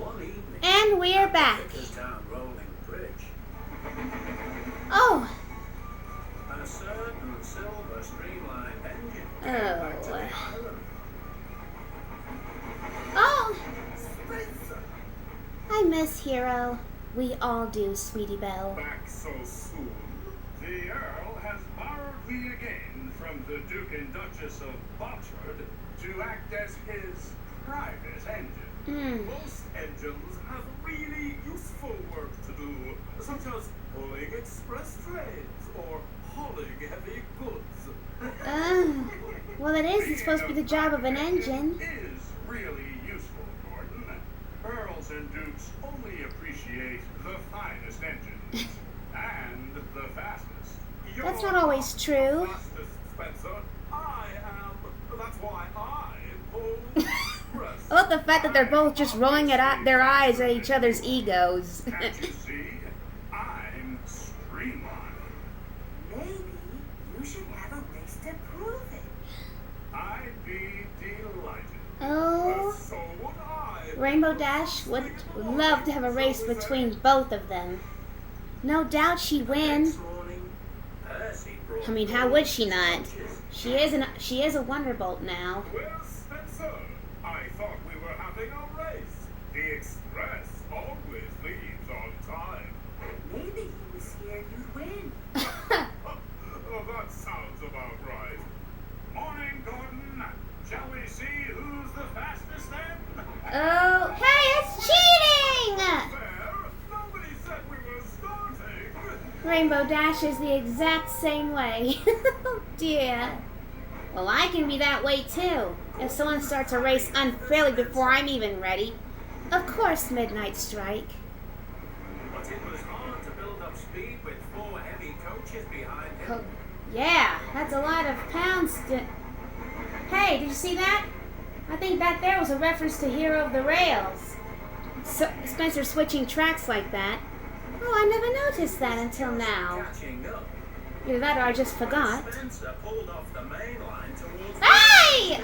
And we're back. Oh. A certain silver streamlined engine Oh. Oh. I miss Hero. We all do, Sweetie Belle. Back so soon? The Earl has borrowed me again from the Duke and Duchess of Bochard to act as his private engine. Most engines have really useful work to do, such as pulling express trains or hauling heavy goods. Well, it isn't supposed to be the job of an engine. It is really useful, Gordon. Earls and Dukes only appreciate the finest engines. And the fastest. That's not always true. Fastest, Spencer. I am. That's why I pull express. I love the fact that they're both just rolling at their eyes at each other's egos. Can't you see? I'm streamlined. Maybe you should have a race to prove it. I'd be delighted. Oh, So would I. Rainbow Dash would love to have a race between both of them. No doubt she'd win. Next morning, Percy brought I mean, how would she not? She is a Wonderbolt now. Well, Spencer, I thought we were having a race. The Express always leaves on time. Maybe he was scared you'd win. Oh, that sounds about right. Morning, Gordon. Shall we see who's the fastest then? Oh, hey, it's cheating! Fair. Nobody said we were starting. Rainbow Dash is the exact same way. Oh dear. Well, I can be that way too. If someone starts a race unfairly before I'm even ready. Of course, Midnight Strike. But it was hard to build up speed with 4 heavy coaches behind him. Oh, yeah, that's a lot of pounds to... Hey, did you see that? I think that there was a reference to Hero of the Rails. Spencer switching tracks like that. Oh, I never noticed that until now. Catching up. Either that or I just forgot. Spencer pulled off the main line towards Hey!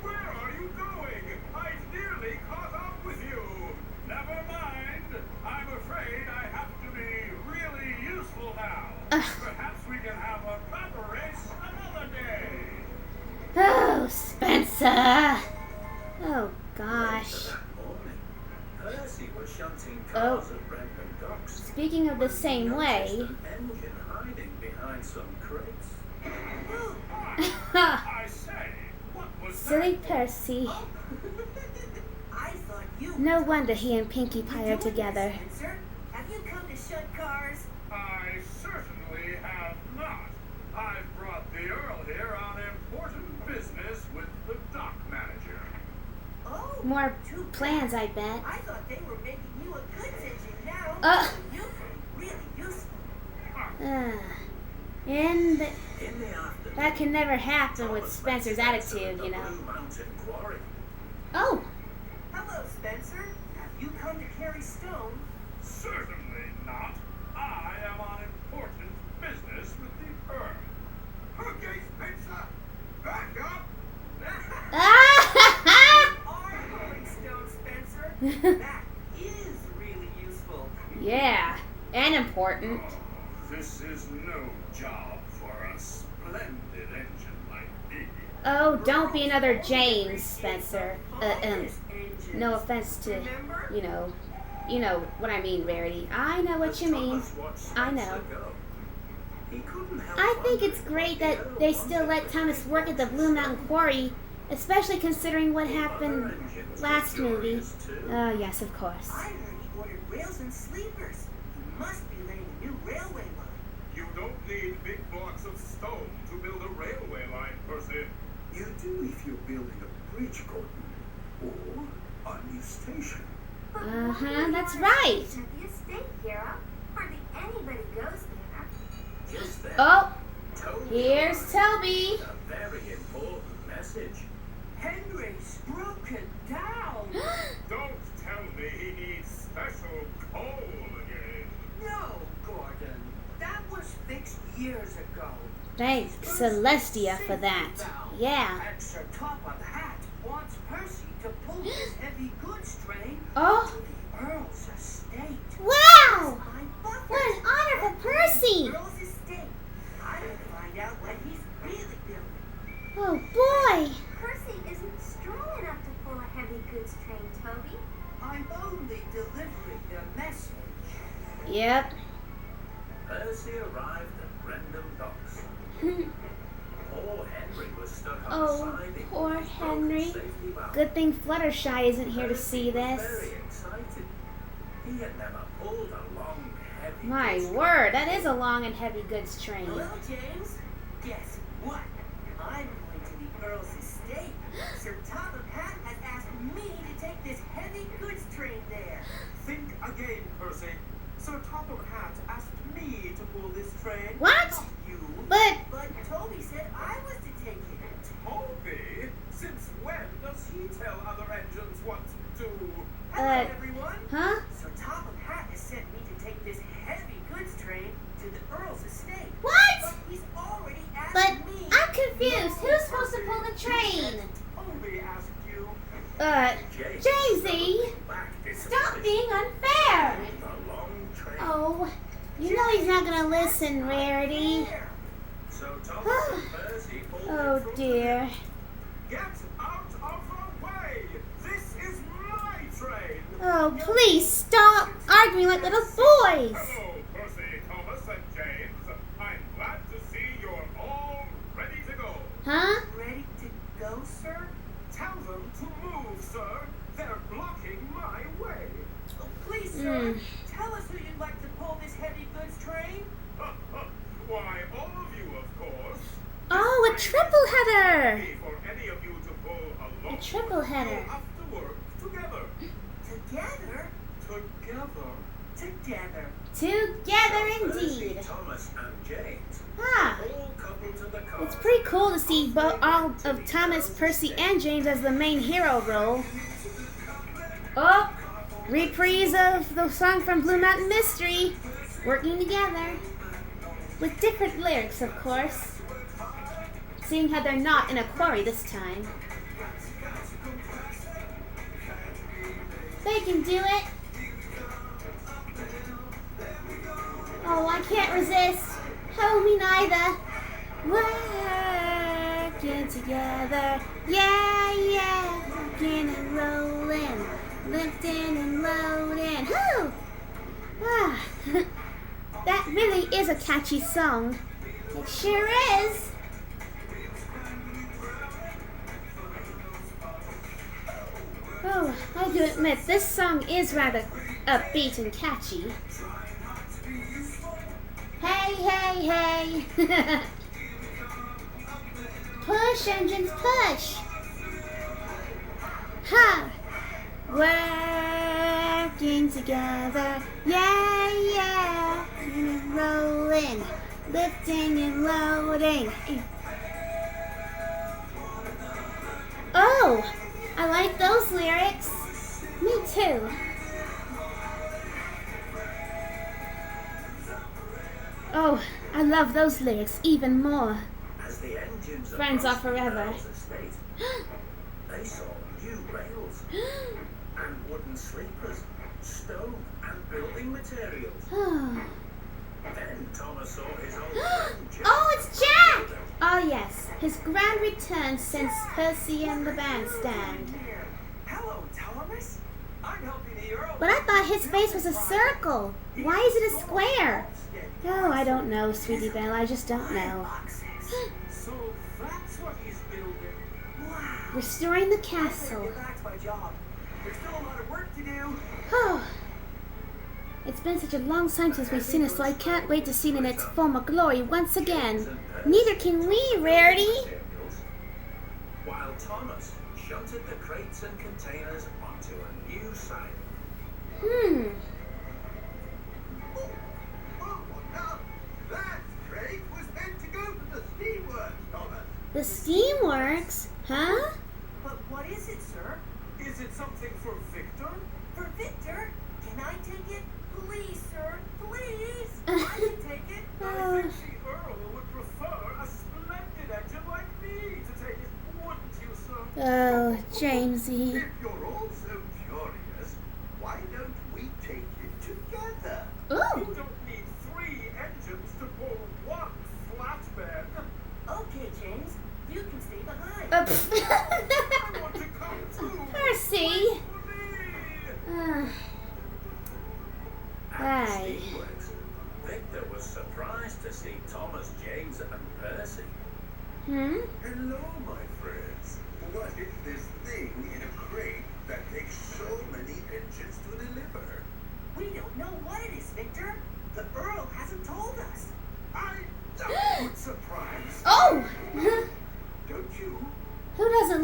Where are you going? I've nearly caught up with you. Never mind. I'm afraid I have to be really useful now. Perhaps we can have a proper race another day. Oh, Spencer! Oh, gosh. that morning. Percy was shunting cars at Brentwood Docks. Speaking of the same way... Noticed an engine hiding behind some crates. I say, what was Silly that? Percy. I thought you. No wonder he and Pinkie Pie are together. Spencer, have you come to shut cars? I certainly have not. I've brought the Earl here on important business with the dock manager. Oh, More too bad. plans, I bet. I thought they were making you a goods engine now. You've been really useful. And In the afternoon, that can never happen with Thomas Spencer's went to attitude, the you know. Blue Mountain Quarry. Oh, Hello, Spencer. Have you come to carry stone? Certainly not. I am on important business with the Earl. Okay, Spencer, back up. Are rolling stone, Spencer? That is really useful. yeah, and important. This is no job for a splendid engine like me. Oh, don't be another James, Spencer. No offense to, Remember? you know what I mean, Rarity. I know what As you mean. Thomas watched I Spencer know. go, he couldn't help I think it's wondering great what that the they Earl still wanted let with Thomas the work at the Blue Mountain Quarry, especially considering what Other happened engines last were movie. curious too. Oh, yes, of course. I heard he ordered rails and sleepers. He must be laying a new railway line. You don't need big blocks of stone to build a railway line, Percy. You do if you're building a bridge, Gordon, or a new station. Uh-huh, that's right. At the estate, Hero. Hardly anybody goes there. Just then, Oh, Toby here's Toby. arrived with a very important message. Henry's broken down. Don't tell me he needs special coal again. No, Gordon. That was fixed years ago. Thanks, Celestia, for that. Yeah. And Sir Top of the Hat wants Percy to pull his heavy goods train Oh, The Earl's estate. wow! My buffer. What an honor for Percy! The Earl's estate. I will find out what he's really building. Oh boy! Percy isn't strong enough to pull a heavy goods train, Toby. I'm only delivering a message. Yep. Percy arrived at Brendam Docks. Poor Henry was stuck on the Oh, siding poor with his broken Henry. safety valve. Good thing Fluttershy isn't here to see Percy was this. very excited. He had never pulled a long, heavy My goods word, train that is a before. long and heavy goods train. Hello, James. Guess what? I'm going to the Earl's estate. Sir Topham Hatt has asked me to take this heavy goods train there. Think again, Percy. Sir Topham Hatt asked me to pull this train. What? Not you. But, But Toby said I was to take it. Toby? Since when does he tell other engines what to do? Hello, everyone. huh? Sir Topham Hatt has sent me to take this heavy goods train to the Earl's estate. But What? he's already asked But, me. I'm confused. Who's supposed to pull the train? Toby asked you. Jamesy! Stop being unfair! The long train. Oh, you know he's not gonna listen, Rarity. There. So Thomas and Percy pulled Oh it from dear. Get out of the way! This is my train! Oh, please stop arguing like little boys. Hello, Percy, Thomas, and James. I'm glad to see you're all ready to go. Huh? Ready to go, sir? Tell them to move, sir. They're blocking my way. Oh, please, sir. Hmm. Tell us who you'd like to pull this heavy goods train. Why, all of you, of course. Oh, a triple header. For any of you to pull a A triple header. We'll have to work together. Together? Together. Together. Together Percy, indeed. Thomas, and James Ah, all coupled to the car. it's pretty cool to see all of Thomas, Percy, and James as the main hero role. Oh, reprise of the song from Blue Mountain Mystery, working together. With different lyrics, of course. Seeing how they're not in a quarry this time. They can do it. Oh, I can't resist. Oh, me neither. Working together. Yeah, yeah. Rocking and rolling. Lifting and loading. Whoo! Ah. That really is a catchy song. It sure is. Oh, I do admit, this song is rather upbeat and catchy. Hey, hey, hey. Push, engines, push. Ha! Working together. Yeah, yeah. Rolling, lifting and loading. Oh, I like those lyrics. Me too. Oh, I love those lyrics even more. As the engines Friends are approached the forever. Earl's estate, they saw new rails and wooden sleepers, stone and building materials. Oh. Then Thomas saw his old friend Jack. Oh, it's Jack! Oh yes, his grand return since Percy and the bandstand. Here. Hello, Thomas. I'm helping the Earl. But I thought his face was a circle. Why is it a square? Oh, I don't know, Sweetie Belle. I just don't know. So that's what he's building. Wow. Restoring the I'm castle. gonna get back to my job. There's still a lot of work to do. Oh, it's been such a long time since we've seen it, so I can't wait to see it in its former glory once again. Neither can we, Rarity. Materials, while Thomas shunted the crates and containers onto a new site. Oh, now that crate was meant to go to the steamworks, Thomas. The Steamworks? Huh? But what is it, sir? Is it something for Victor? For Victor? Can I take it? Please, sir. Please. I can take it. I think the Earl would prefer a splendid engine like me to take it, wouldn't you, sir? Oh, Jamesy. If you're all so curious,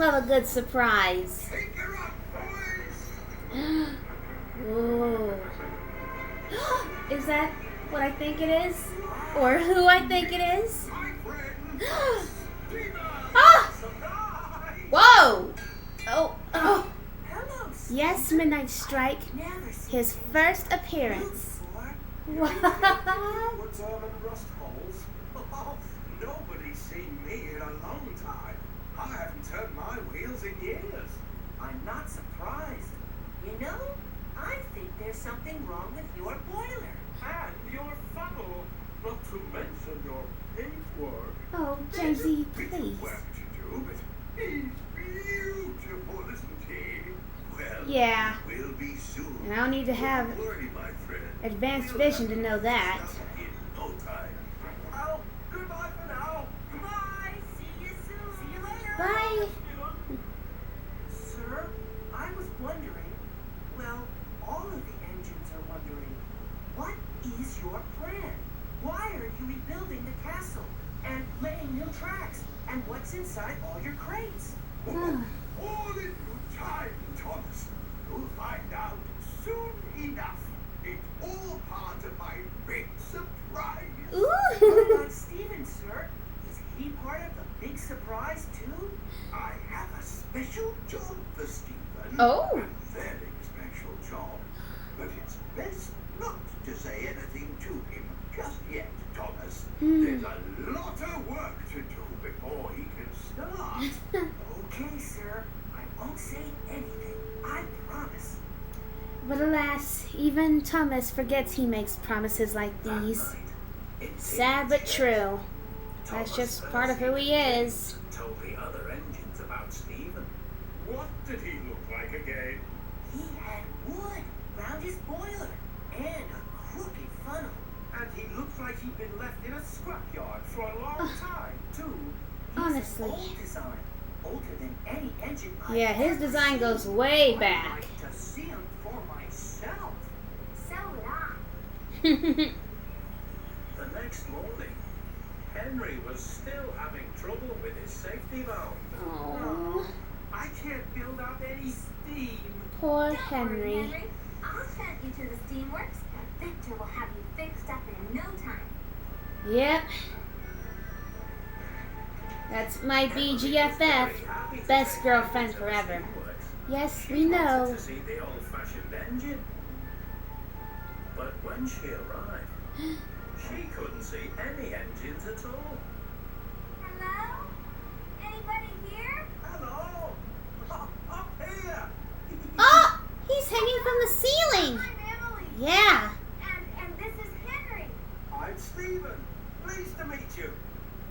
love a good surprise. Take her up, boys! Ooh. Is that what I think it is? Or who I think it is? My friend, Steven! Ah! Surprise! Whoa! Oh, oh. Hello, Steve. Yes, Midnight Strike. Never seen His Henry first before. appearance. What? What's and rust holes? Oh, nobody's seen me in a long time. I haven't turned my wheels in years. I'm not surprised. You know, I think there's something wrong with your boiler. And your funnel, not to mention your paintwork. Oh, Jamesy, Bit please. of work to do, but he's beautiful, isn't he? Well, Yeah. we'll be soon. And I don't need to have Don't worry, my friend. advanced We'll vision to have know that. stuff in no time. Well, goodbye for now. Goodbye. See you soon. See you later. Bye. Sir, I was wondering, well, all of the engines are wondering, what is your plan? Why are you rebuilding the castle and laying new tracks? And what's inside all your crates? All in due time, Thomas. You'll find out soon enough. It's all part of my big surprise. What Ooh. about Steven, sir? Is he part of the big surprise too? I have a special job for Stephen. Oh. A very special job. But it's best not to say anything to him just yet, Thomas. There's a lot of work to do before he can start. Okay, sir. I won't say anything. I promise. But alas, even Thomas forgets he makes promises like these. Sad but true. That's just part of who he is. Told the other engines about Stephen. What did he look like again? He had wood round his boiler and a crooked funnel. And he looks like he'd been left in a scrapyard for a long time, too. He's Honestly. an old design, older than any engine I've Yeah, his ever design seen. goes way I'd back. like to see him for myself. So would I. The next morning, Henry was still having trouble with his safety valve. Oh, I can't build up any steam. poor Don't worry, Henry. Henry. I'll send you to the Steamworks. Victor will have you fixed up in no time. Yep. That's my BGFF. Best girlfriend forever. Yes, we know. To see the old-fashioned engine. But when she arrived, she couldn't see any engines at all. Hello? Anybody here? Hello! Up here! Oh, he's hanging from the ceiling. I'm Emily. Yeah. And this is Henry. I'm Stephen. Pleased to meet you.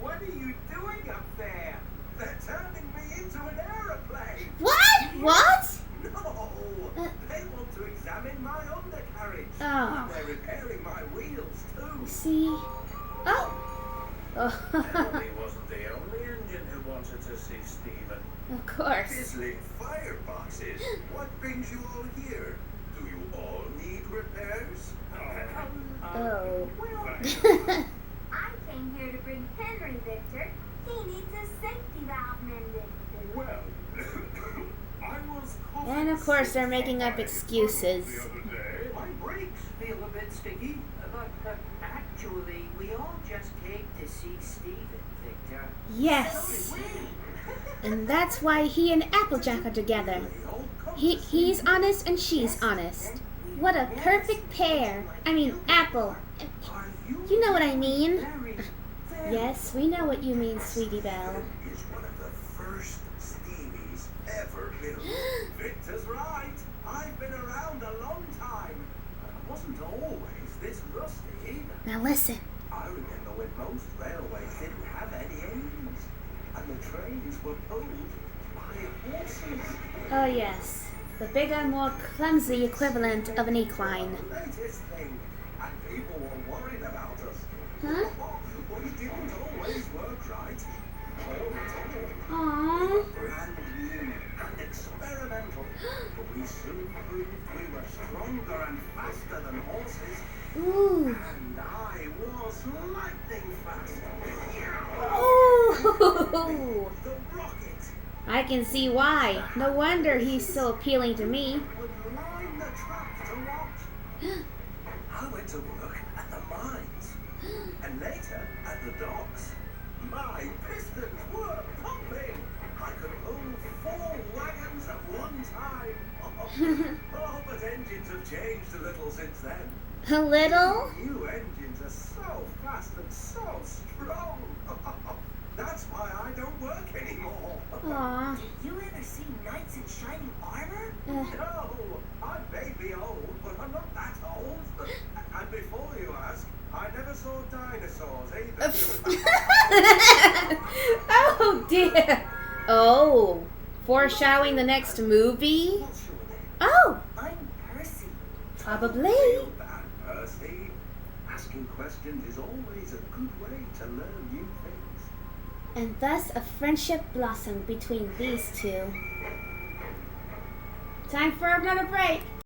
What are you doing up there? They're turning me into an aeroplane. What? What? No! They want to examine my undercarriage. Oh. They're repairing my wheels too. See? Oh. Emily Oh. wasn't the only engine who wanted to see Stephen. Of course. Sizzling fireboxes. What brings you all here? Do you all need repairs? Oh. I came here to bring Henry, Victor. He needs his safety valve mended. Well, I was And of course they're making up excuses. the other day. My brakes feel a bit sticky, but actually, we all just came to see Steven, Victor. Yes. So did we. And that's why he and Applejack are together. He's honest and she's honest. What a perfect pair. I mean, Apple. You know what I mean. Very, Yes, we know what you mean, Sweetie Belle. Is one of the first steamies ever built. Victor's right. I've been around a long time. I wasn't always this rusty either. Now listen. I remember when most railways didn't have any engines, and the trains were pulled by horses. Oh yes. The bigger, more clumsy equivalent of an equine. The latest thing, and people were worried about us. Huh? We didn't always work right. All Aww. brand new and experimental, but we soon proved we were stronger and faster than horses, Ooh. and I was lightning fast. Ooh. The rocket, I can see why. No wonder he's so appealing to me. Would line the track to watch. I went to work at the mines and later at the docks. My pistons were pumping. I could move 4 wagons at one time. Oh, but engines have changed a little since then. A little? New engines are so fast and so strong. That's why I don't work anymore. Aw. Did you ever see knights in shining armor? No, I may be old, but I'm not that old. And before you ask, I never saw dinosaurs either. Oh dear. Oh. Foreshadowing the next movie? What's your name? Oh. I'm Percy. Probably. Feel bad, Percy. Asking questions is always a good way to learn new things. And thus a friendship blossomed between these two. Time for another break.